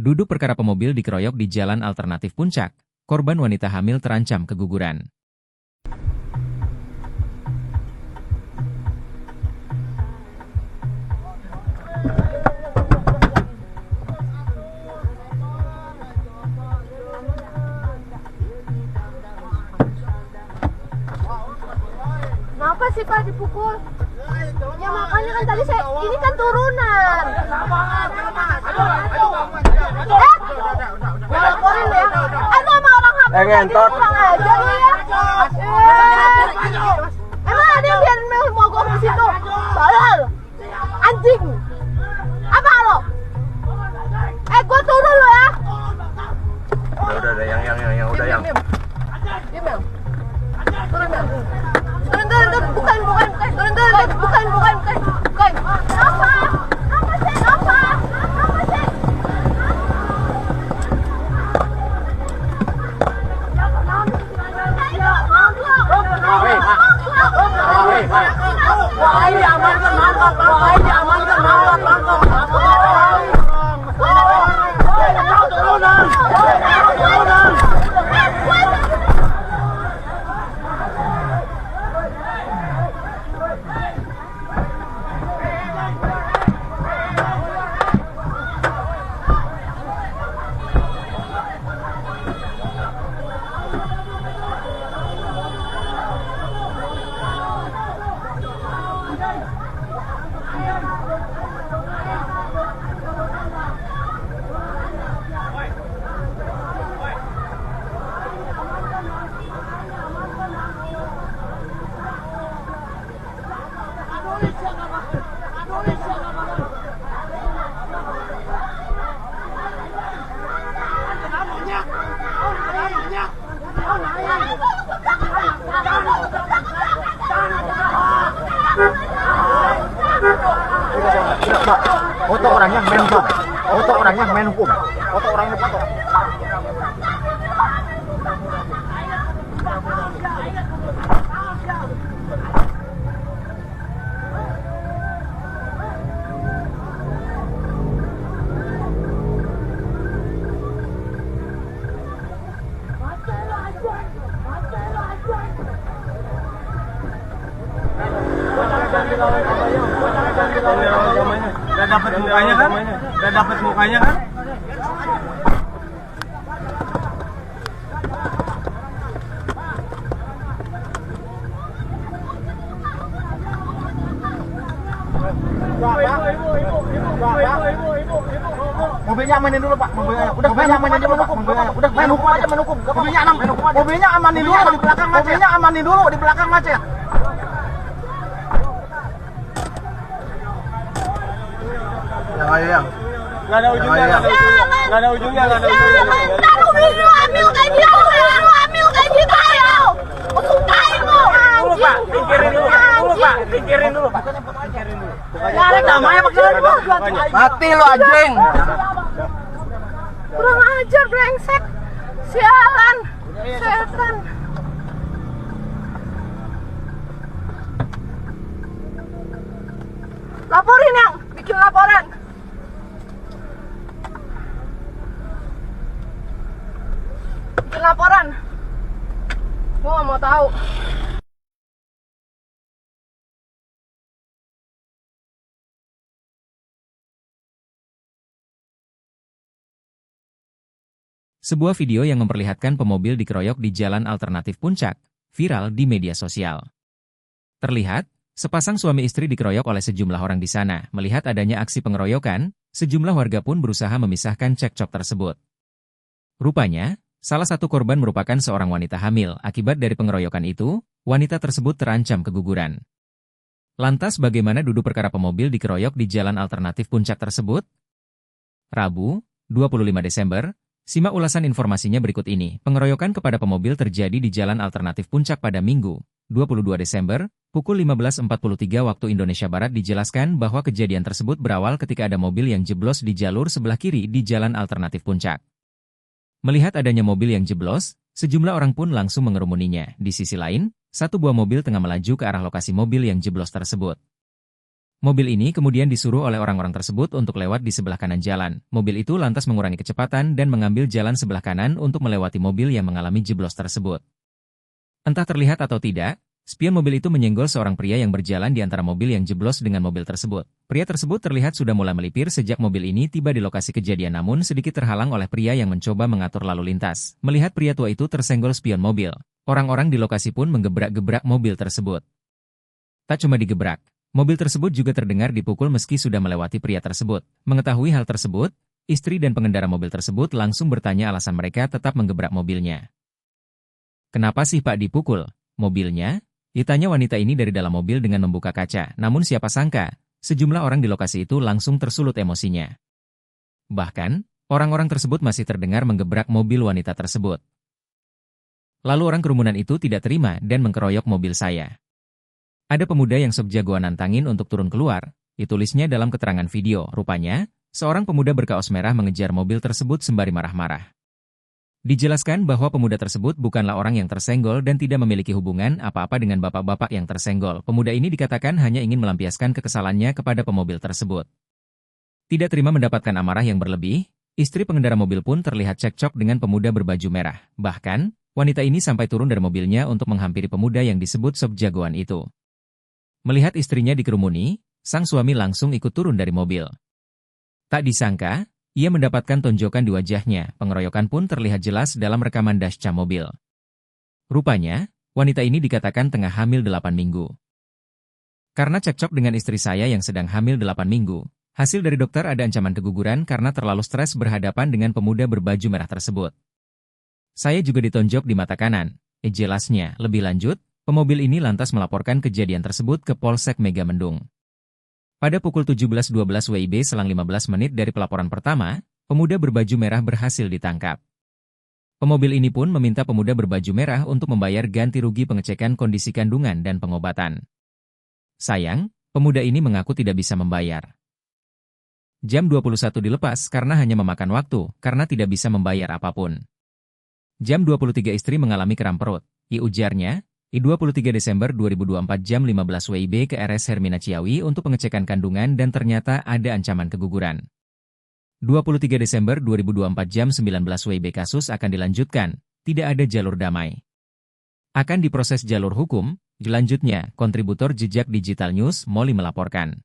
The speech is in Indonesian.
Duduk perkara pemobil dikeroyok di Jalan Alternatif Puncak, korban wanita hamil terancam keguguran. Kenapa sih Pak dipukul? Ya makanya kan tadi saya, ini kan turunan. Laporin ya. Aku sama orang hamil lagi kurang ajar lu ya. Emang ada yang biarin mogok di situ? Tolol. Anjing. Apa lo? Gua turun lo ya. Udah, yang udah yang. Diam, Bang. Turun, Bang. Turun, bukan. Turun, bukan. Apa? Apa sih? Foto orangnya main hukum. Foto orangnya main hukum. Foto orangnya foto. Udah dapat mukanya kan? Udah dapat mukanya kan? Mobilnya amanin dulu Pak, mobilnya. Udah amanin dulu Pak, mobilnya. Udah main hukum aja, main hukum. Mobilnya amanin dulu di belakang macet. Mobilnya amanin dulu di belakang macet. Yang. Gak ada ujungnya, gak ada ujungnya. Taruh video hamil kayak gitu ya, lu hamil kayak gitu ya. Sukain lu. Dulu Pak, pikirin dulu. Nyari namanya pakai Mati lu anjing. kurang ajar brengsek. Sialan. Setan. Laporin yang, bikin laporan. Bikin laporan. Gua gak mau tahu. Sebuah video yang memperlihatkan pemobil dikeroyok di Jalan Alternatif Puncak, viral di media sosial. Terlihat, sepasang suami istri dikeroyok oleh sejumlah orang di sana. Melihat adanya aksi pengeroyokan, sejumlah warga pun berusaha memisahkan cekcok tersebut. Rupanya, salah satu korban merupakan seorang wanita hamil. Akibat dari pengeroyokan itu, wanita tersebut terancam keguguran. Lantas bagaimana duduk perkara pemobil dikeroyok di Jalan Alternatif Puncak tersebut? Rabu, 25 Desember, simak ulasan informasinya berikut ini. Pengeroyokan kepada pemobil terjadi di Jalan Alternatif Puncak pada Minggu, 22 Desember, pukul 15.43 waktu Indonesia Barat. Dijelaskan bahwa kejadian tersebut berawal ketika ada mobil yang jeblos di jalur sebelah kiri di Jalan Alternatif Puncak. Melihat adanya mobil yang jeblos, sejumlah orang pun langsung mengerumuninya. Di sisi lain, satu buah mobil tengah melaju ke arah lokasi mobil yang jeblos tersebut. Mobil ini kemudian disuruh oleh orang-orang tersebut untuk lewat di sebelah kanan jalan. Mobil itu lantas mengurangi kecepatan dan mengambil jalan sebelah kanan untuk melewati mobil yang mengalami jeblos tersebut. Entah terlihat atau tidak, spion mobil itu menyenggol seorang pria yang berjalan di antara mobil yang jeblos dengan mobil tersebut. Pria tersebut terlihat sudah mulai melipir sejak mobil ini tiba di lokasi kejadian, namun sedikit terhalang oleh pria yang mencoba mengatur lalu lintas. Melihat pria tua itu tersenggol spion mobil, orang-orang di lokasi pun menggebrak-gebrak mobil tersebut. Tak cuma digebrak, mobil tersebut juga terdengar dipukul meski sudah melewati pria tersebut. Mengetahui hal tersebut, istri dan pengendara mobil tersebut langsung bertanya alasan mereka tetap menggebrak mobilnya. "Kenapa sih Pak dipukul mobilnya?" ditanya wanita ini dari dalam mobil dengan membuka kaca. Namun siapa sangka, sejumlah orang di lokasi itu langsung tersulut emosinya. Bahkan, orang-orang tersebut masih terdengar menggebrak mobil wanita tersebut. Lalu orang kerumunan itu tidak terima dan mengkeroyok mobil saya. Ada pemuda yang subjagoan nantangin untuk turun keluar, ditulisnya dalam keterangan video. Rupanya, seorang pemuda berkaos merah mengejar mobil tersebut sembari marah-marah. Dijelaskan bahwa pemuda tersebut bukanlah orang yang tersenggol dan tidak memiliki hubungan apa-apa dengan bapak-bapak yang tersenggol. Pemuda ini dikatakan hanya ingin melampiaskan kekesalannya kepada pemobil tersebut. Tidak terima mendapatkan amarah yang berlebih, istri pengendara mobil pun terlihat cekcok dengan pemuda berbaju merah. Bahkan, wanita ini sampai turun dari mobilnya untuk menghampiri pemuda yang disebut subjagoan itu. Melihat istrinya dikerumuni, sang suami langsung ikut turun dari mobil. Tak disangka, ia mendapatkan tonjokan di wajahnya. Pengeroyokan pun terlihat jelas dalam rekaman dashcam mobil. Rupanya, wanita ini dikatakan tengah hamil 8 minggu. Karena cekcok dengan istri saya yang sedang hamil 8 minggu, hasil dari dokter ada ancaman keguguran karena terlalu stres berhadapan dengan pemuda berbaju merah tersebut. Saya juga ditonjok di mata kanan. Jelasnya, lebih lanjut, pemobil ini lantas melaporkan kejadian tersebut ke Polsek Megamendung. Pada pukul 17.12 WIB selang 15 menit dari pelaporan pertama, pemuda berbaju merah berhasil ditangkap. Pemobil ini pun meminta pemuda berbaju merah untuk membayar ganti rugi pengecekan kondisi kandungan dan pengobatan. Sayang, pemuda ini mengaku tidak bisa membayar. Jam 21 dilepas karena hanya memakan waktu, karena tidak bisa membayar apapun. Jam 23 istri mengalami kram perut, ujarnya. 23 Desember 2024 jam 15 WIB ke RS Hermina Ciawi untuk pengecekan kandungan dan ternyata ada ancaman keguguran. 23 Desember 2024 jam 19 WIB kasus akan dilanjutkan, tidak ada jalur damai. Akan diproses jalur hukum, selanjutnya kontributor Jejak Digital News Molly melaporkan.